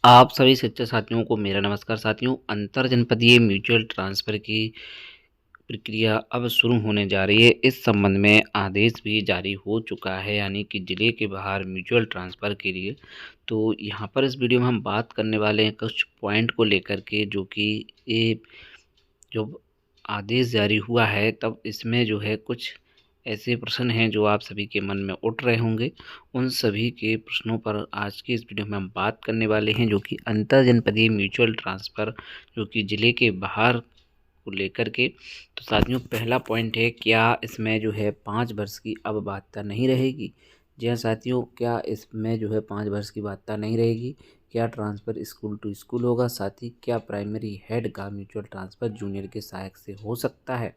आप सभी शिक्षक साथियों को मेरा नमस्कार साथियों। अंतर जनपदीय म्यूचुअल ट्रांसफ़र की प्रक्रिया अब शुरू होने जा रही है। इस संबंध में आदेश भी जारी हो चुका है, यानी कि ज़िले के बाहर म्यूचुअल ट्रांसफ़र के लिए। तो यहाँ पर इस वीडियो में हम बात करने वाले हैं कुछ पॉइंट को लेकर के, जो कि ये जब आदेश जारी हुआ है तब इसमें जो है कुछ ऐसे प्रश्न हैं जो आप सभी के मन में उठ रहे होंगे। उन सभी के प्रश्नों पर आज की इस वीडियो में हम बात करने वाले हैं, जो कि अंतर जनपदीय म्यूचुअल ट्रांसफ़र जो कि ज़िले के बाहर को लेकर के। तो साथियों, पहला पॉइंट है, क्या इसमें जो है 5 वर्ष की अब बाध्यता नहीं रहेगी? जी हाँ साथियों, क्या इसमें जो है 5 वर्ष की बाध्यता नहीं रहेगी? क्या ट्रांसफ़र स्कूल टू स्कूल होगा? साथ ही क्या प्राइमरी हेड का म्यूचुअल ट्रांसफ़र जूनियर के सहायक से हो सकता है?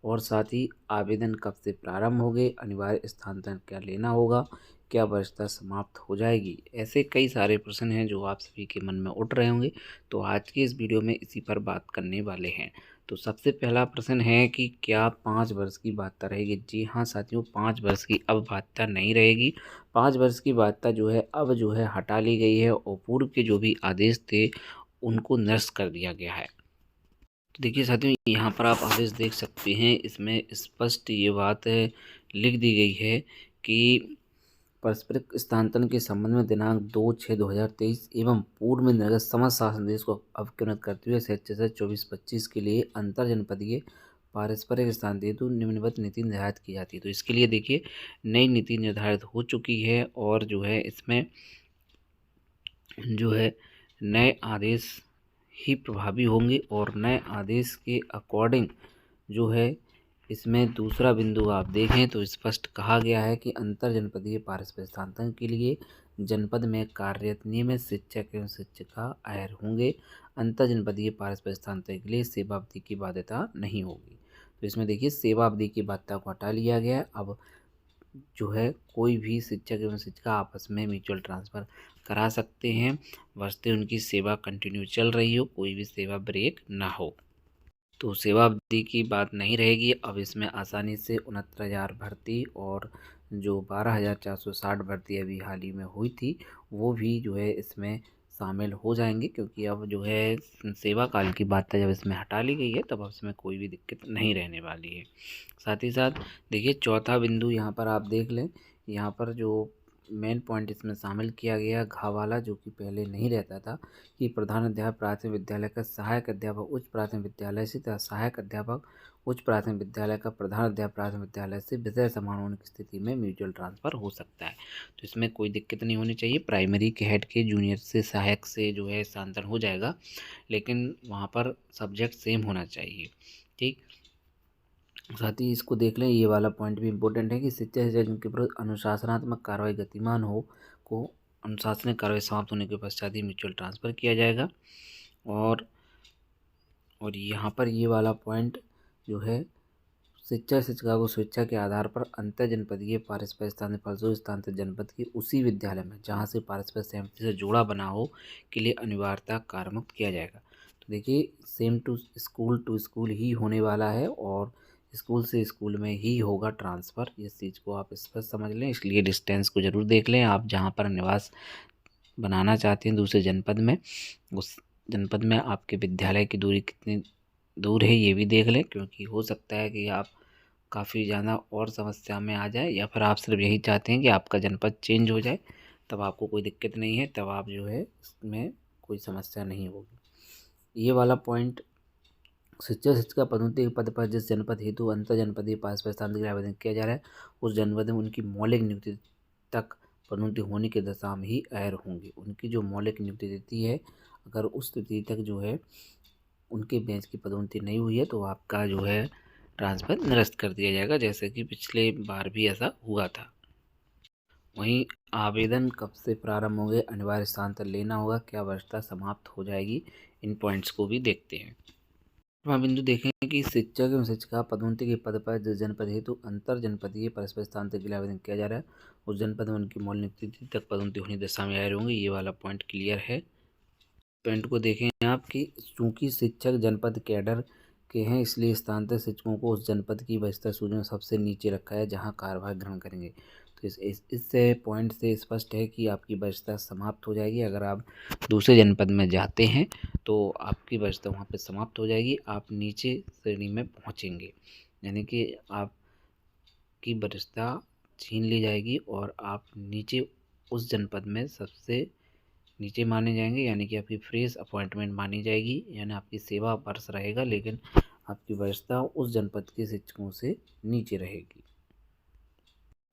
और साथ ही आवेदन कब से प्रारंभ होंगे? अनिवार्य स्थानांतरण क्या लेना होगा? क्या वरिष्ठता समाप्त हो जाएगी? ऐसे कई सारे प्रश्न हैं जो आप सभी के मन में उठ रहे होंगे। तो आज की इस वीडियो में इसी पर बात करने वाले हैं। तो सबसे पहला प्रश्न है कि क्या 5 वर्ष की बाध्यता रहेगी? जी हाँ साथियों, 5 वर्ष की अब बाध्यता नहीं रहेगी। 5 वर्ष की बाध्यता जो है अब जो है हटा ली गई है, और पूर्व के जो भी आदेश थे उनको निरस्त कर दिया गया है। तो देखिए साथियों, यहाँ पर आप आदेश देख सकते हैं। इसमें स्पष्ट ये बात लिख दी गई है कि पारस्परिक स्थानांतरण के संबंध में दिनांक 2/6/2023 एवं पूर्व में निर्गत समस्त शासनादेश को अवक्रमित करते हुए शैक्षणिक 24-25 के लिए अंतर जनपदीय पारस्परिक स्थानांतरण हेतु निम्नवत नीति निर्धारित की जाती है। तो इसके लिए देखिए नई नीति निर्धारित हो चुकी है, और जो है इसमें जो है नए आदेश ही प्रभावी होंगे, और नए आदेश के अकॉर्डिंग जो है इसमें दूसरा बिंदु आप देखें तो स्पष्ट कहा गया है कि अंतर जनपदीय पारस्परिक स्थानांतरण के लिए जनपद में कार्यरत नियमित शिक्षक एवं शिक्षिका अहर होंगे। अंतर जनपदीय पारस्परिक स्थानांतरण के लिए सेवा अवधि की बाध्यता नहीं होगी। तो इसमें देखिए सेवा अवधि की बाध्यता को हटा लिया गया है। अब जो है कोई भी शिक्षक एवं शिक्षिका आपस में म्यूचुअल ट्रांसफ़र करा सकते हैं, बशर्ते उनकी सेवा कंटिन्यू चल रही हो, कोई भी सेवा ब्रेक ना हो। तो सेवा अवधि की बात नहीं रहेगी। अब इसमें आसानी से 69,000 भर्ती और जो 12,460 भर्ती अभी हाल ही में हुई थी, वो भी जो है इसमें शामिल हो जाएंगे, क्योंकि अब जो है सेवा काल की बात जब इसमें हटा ली गई है तब अब इसमें कोई भी दिक्कत नहीं रहने वाली है। साथ ही साथ देखिए चौथा बिंदु यहाँ पर आप देख लें। यहाँ पर जो मेन पॉइंट इसमें शामिल किया गया घा वाला, जो कि पहले नहीं रहता था, कि प्रधान अध्यापक प्राथमिक विद्यालय का सहायक अध्यापक उच्च प्राथमिक विद्यालय से तथा सहायक अध्यापक उच्च प्राथमिक विद्यालय का प्रधान अध्यापक प्राथमिक विद्यालय से विषय समान होने की स्थिति में म्यूचुअल ट्रांसफ़र हो सकता है। तो इसमें कोई दिक्कत नहीं होनी चाहिए। प्राइमरी के हेड के जूनियर से सहायक से जो है स्थानांतरण हो जाएगा, लेकिन वहाँ पर सब्जेक्ट सेम होना चाहिए। ठीक, साथ ही इसको देख लें, ये वाला पॉइंट भी इम्पोर्टेंट है कि शिक्षा से जिनके विरुद्ध अनुशासनात्मक कार्रवाई गतिमान हो को अनुशासनिक कार्रवाई समाप्त होने के पश्चात ही म्यूचुअल ट्रांसफ़र किया जाएगा। और यहाँ पर ये वाला पॉइंट जो है, शिक्षक शिक्षिका को स्वेच्छा के आधार पर अंतर जनपदीय पारस्परिक स्थानांतरण फलस्वरूप स्थानांतरित जनपद के उसी विद्यालय में जहाँ से पारस्परिक सहमति से जोड़ा बना हो के लिए अनिवार्यता कार्यमुक्त किया जाएगा। तो देखिए सेम टू स्कूल ही होने वाला है, और स्कूल से स्कूल में ही होगा ट्रांसफ़र। इस चीज़ को आप स्पष्ट समझ लें, इसलिए डिस्टेंस को ज़रूर देख लें। आप जहाँ पर निवास बनाना चाहते हैं दूसरे जनपद में, उस जनपद में आपके विद्यालय की दूरी कितनी दूर है ये भी देख लें, क्योंकि हो सकता है कि आप काफ़ी ज़्यादा और समस्या में आ जाए, या फिर आप सिर्फ यही चाहते हैं कि आपका जनपद चेंज हो जाए, तब आपको कोई दिक्कत नहीं है, तब आप जो है इसमें कोई समस्या नहीं होगी। ये वाला पॉइंट, शिक्षक शिक्षिका पदोन्नति के पद पर जिस जनपद हेतु अंतर जनपदीय पारस्परिक स्थानांतरण के लिए आवेदन किया जा रहा है, उस जनपद में उनकी मौलिक नियुक्ति तक पदोन्नति होने की दशा में ही अहर होंगे। उनकी जो मौलिक नियुक्ति तिथि है, अगर उस तिथि तक जो है उनके बेंच की पदोन्नति नहीं हुई है तो आपका जो है ट्रांसफ़र निरस्त कर दिया जाएगा, जैसे कि पिछले बार भी ऐसा हुआ था। वहीं आवेदन कब से प्रारंभ होंगे? अनिवार्य स्थानांतरण लेना होगा? क्या वरिष्ठता समाप्त हो जाएगी? इन पॉइंट्स को भी देखते हैं। बिंदु देखें कि शिक्षक एवं शिक्षिका पदोन्नति के पद पर जिस जनपद हेतु अंतर जनपदीय परस्पर स्थानांतरण के लिए आवेदन किया जा रहा है, उस जनपद में उनकी मौलिक तिथि तक पदोन्नति होने की दशा में आए होंगे। ये वाला पॉइंट क्लियर है। पॉइंट को देखें आप कि चूंकि शिक्षक जनपद कैडर के हैं, इसलिए स्थानांतरित शिक्षकों को उस जनपद की वरिष्ठता सूची में सबसे नीचे रखा है जहां कार्यभार ग्रहण करेंगे। तो इससे पॉइंट से स्पष्ट है कि आपकी वरिष्ठता समाप्त हो जाएगी। अगर आप दूसरे जनपद में जाते हैं तो आपकी वरिष्ठता वहाँ पे समाप्त हो जाएगी, आप नीचे श्रेणी में पहुँचेंगे, यानी कि आपकी वरिष्ठता छीन ली जाएगी और आप नीचे उस जनपद में सबसे नीचे माने जाएंगे, यानी कि आपकी फ्रेश अपॉइंटमेंट मानी जाएगी, यानी आपकी सेवा वर्ष रहेगा लेकिन आपकी वरिष्ठता उस जनपद के शिक्षकों से नीचे रहेगी।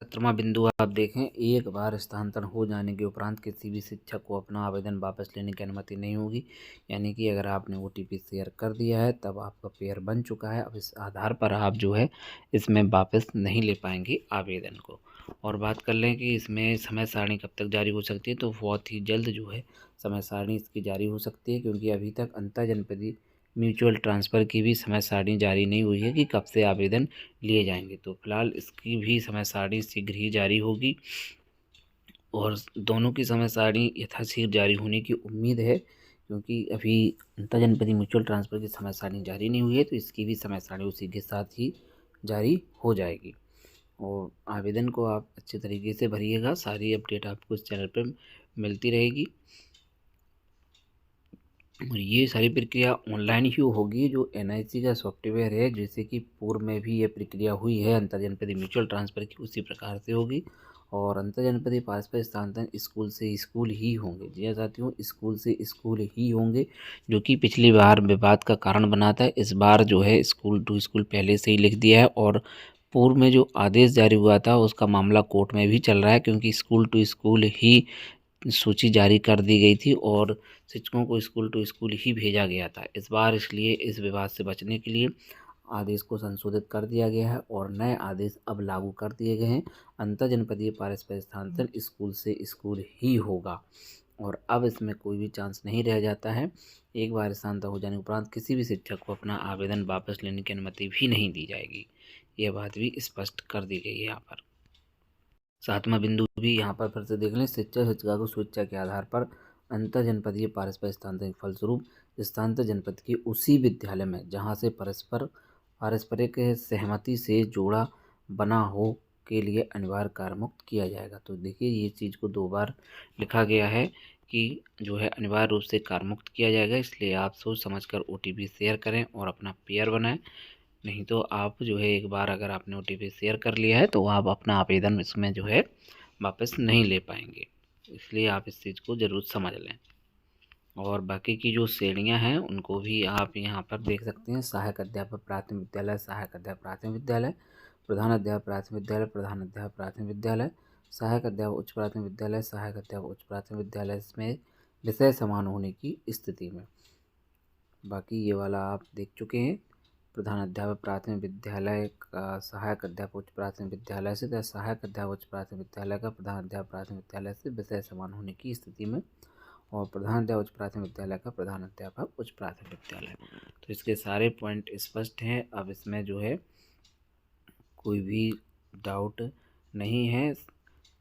17वां बिंदु आप देखें, एक बार स्थानांतरण हो जाने के उपरांत किसी भी शिक्षक को अपना आवेदन वापस लेने की अनुमति नहीं होगी, यानी कि अगर आपने OTP शेयर कर दिया है तब आपका पेयर बन चुका है। अब इस आधार पर आप जो है इसमें वापस नहीं ले पाएंगे आवेदन को। और बात कर लें कि इसमें समय सारणी कब तक जारी हो सकती है, तो बहुत ही जल्द जो है समय सारणी इसकी जारी हो सकती है, क्योंकि अभी तक अंतर जनपदीय म्यूचुअल ट्रांसफ़र की भी समय सारणी जारी नहीं हुई है कि कब से आवेदन लिए जाएंगे। तो फिलहाल इसकी भी समय सारणी शीघ्र ही जारी होगी और दोनों की समय सारणी यथाशीघ्र जारी होने की उम्मीद है, क्योंकि अभी अंतर जनपदीय म्यूचुअल ट्रांसफ़र की समय सारणी जारी नहीं हुई है, तो इसकी भी समय सारणी उसी के साथ ही जारी हो जाएगी। और आवेदन को आप अच्छे तरीके से भरिएगा, सारी अपडेट आपको इस चैनल पर मिलती रहेगी और ये सारी प्रक्रिया ऑनलाइन ही होगी। जो NIC का सॉफ्टवेयर है, जैसे कि पूर्व में भी ये प्रक्रिया हुई है अंतर जनपदीय म्यूचुअल ट्रांसफ़र की, उसी प्रकार से होगी। और अंतर जनपदीय पारस्परिक स्थानांतरण स्कूल से स्कूल ही होंगे। जी हाँ साथियों, स्कूल से स्कूल ही होंगे, जो कि पिछली बार विवाद का कारण बना था। इस बार जो है स्कूल टू स्कूल पहले से ही लिख दिया है और पूर्व में जो आदेश जारी हुआ था उसका मामला कोर्ट में भी चल रहा है, क्योंकि स्कूल टू स्कूल ही सूची जारी कर दी गई थी और शिक्षकों को स्कूल टू स्कूल ही भेजा गया था इस बार। इसलिए इस विवाद से बचने के लिए आदेश को संशोधित कर दिया गया है और नए आदेश अब लागू कर दिए गए हैं। अंतर जनपदीय पारस्परिक स्थानांतरण स्कूल से स्कूल ही होगा और अब इसमें कोई भी चांस नहीं रह जाता है। एक बार स्थानांतरण हो जाने के उपरांत किसी भी शिक्षक को अपना आवेदन वापस लेने की अनुमति भी नहीं दी जाएगी। यह बात भी स्पष्ट कर दी गई है यहाँ पर। 7वां बिंदु भी यहाँ पर फिर से देख लें, शिक्षक शिक्षिका को स्वेच्छा के आधार पर अंतर जनपदीय पारस्परिक स्थानांतरण के फलस्वरूप स्थानांतरित जनपद के उसी विद्यालय में जहाँ से पारस्परिक सहमति से जोड़ा बना हो के लिए अनिवार्य कारमुक्त किया जाएगा। तो देखिए ये चीज़ को 2 बार लिखा गया है कि जो है अनिवार्य रूप से कारमुक्त किया जाएगा, इसलिए आप सोच समझकर OTP शेयर करें और अपना पेयर बनाएं। नहीं तो आप जो है एक बार अगर आपने OTP शेयर कर लिया है तो आप अपना आवेदन इसमें जो है वापस नहीं ले पाएंगे, इसलिए आप इस चीज़ को ज़रूर समझ लें। और बाकी की जो श्रेणियां हैं उनको भी आप यहाँ पर देख सकते हैं। सहायक अध्यापक प्राथमिक विद्यालय, सहायक अध्यापक प्राथमिक विद्यालय, प्रधान अध्यापक प्राथमिक विद्यालय, प्रधान अध्यापक प्राथमिक विद्यालय, सहायक अध्यापक उच्च प्राथमिक विद्यालय, सहायक अध्यापक उच्च प्राथमिक विद्यालय, इसमें विषय समान होने की स्थिति में। बाकी ये वाला आप देख चुके हैं। प्रधान अध्यापक प्राथमिक विद्यालय का सहायक अध्यापक उच्च प्राथमिक विद्यालय से तथा सहायक अध्यापक उच्च प्राथमिक विद्यालय का प्रधान अध्यापक प्राथमिक विद्यालय से विषय समान होने की स्थिति में, और प्रधान अध्यापक उच्च प्राथमिक विद्यालय का प्रधान अध्यापक उच्च प्राथमिक विद्यालय। तो इसके सारे पॉइंट स्पष्ट हैं। अब इसमें जो है कोई भी डाउट नहीं है।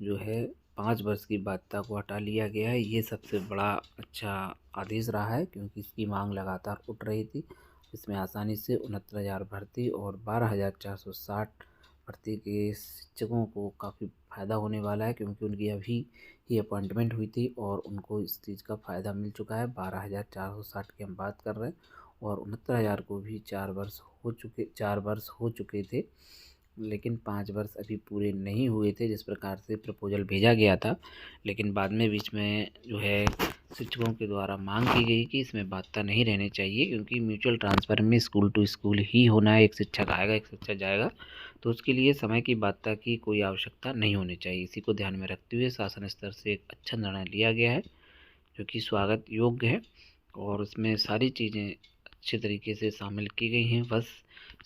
जो है 5 वर्ष की बाध्यता को हटा लिया गया है, ये सबसे बड़ा अच्छा आदेश रहा है, क्योंकि इसकी मांग लगातार उठ रही थी। इसमें आसानी से 69,000 भर्ती और 12,460 भर्ती के शिक्षकों को काफ़ी फ़ायदा होने वाला है, क्योंकि उनकी अभी ही अपॉइंटमेंट हुई थी और उनको इस चीज़ का फ़ायदा मिल चुका है। 12,460 की हम बात कर रहे हैं और 69,000 को भी 4 वर्ष हो चुके थे, लेकिन 5 वर्ष अभी पूरे नहीं हुए थे जिस प्रकार से प्रपोजल भेजा गया था। लेकिन बाद में बीच में जो है शिक्षकों के द्वारा मांग की गई कि इसमें बाध्यता नहीं रहनी चाहिए, क्योंकि म्यूचुअल ट्रांसफ़र में स्कूल टू स्कूल ही होना है, एक शिक्षक आएगा एक शिक्षक जाएगा, तो उसके लिए समय की बाध्यता की कोई आवश्यकता नहीं होनी चाहिए। इसी को ध्यान में रखते हुए शासन स्तर से एक अच्छा निर्णय लिया गया है, जो कि स्वागत योग्य है और उसमें सारी चीज़ें अच्छे तरीके से शामिल की गई हैं। बस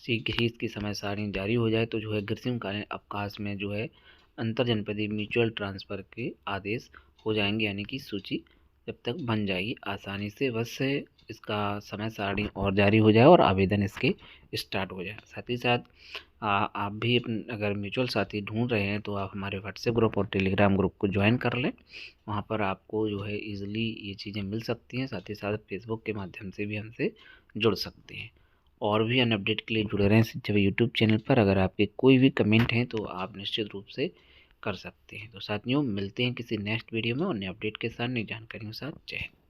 शीघ्र ही इसकी समय सारणी जारी हो जाए तो जो है ग्रीष्मकालीन अवकाश में जो है अंतर जनपदीय म्यूचुअल ट्रांसफ़र के आदेश हो जाएंगे, यानी कि सूची जब तक बन जाएगी आसानी से, बस इसका समय सारणी और जारी हो जाए और आवेदन इसके स्टार्ट हो जाए। साथ ही साथ आप भी अगर म्यूचुअल साथी ढूंढ रहे हैं तो आप हमारे व्हाट्सएप ग्रुप और टेलीग्राम ग्रुप को ज्वाइन कर लें। वहाँ पर आपको जो है ईज़िली ये चीज़ें मिल सकती हैं। साथ ही साथ फेसबुक के माध्यम से भी हमसे जुड़ सकते हैं। और भी अन्य अपडेट के लिए जुड़े रहें शिक्षा यूट्यूब चैनल पर। अगर आपके कोई भी कमेंट हैं तो आप निश्चित रूप से कर सकते हैं। तो साथियों मिलते हैं किसी नेक्स्ट वीडियो में और नए अपडेट के साथ, नई जानकारियों के साथ। जय हिंद।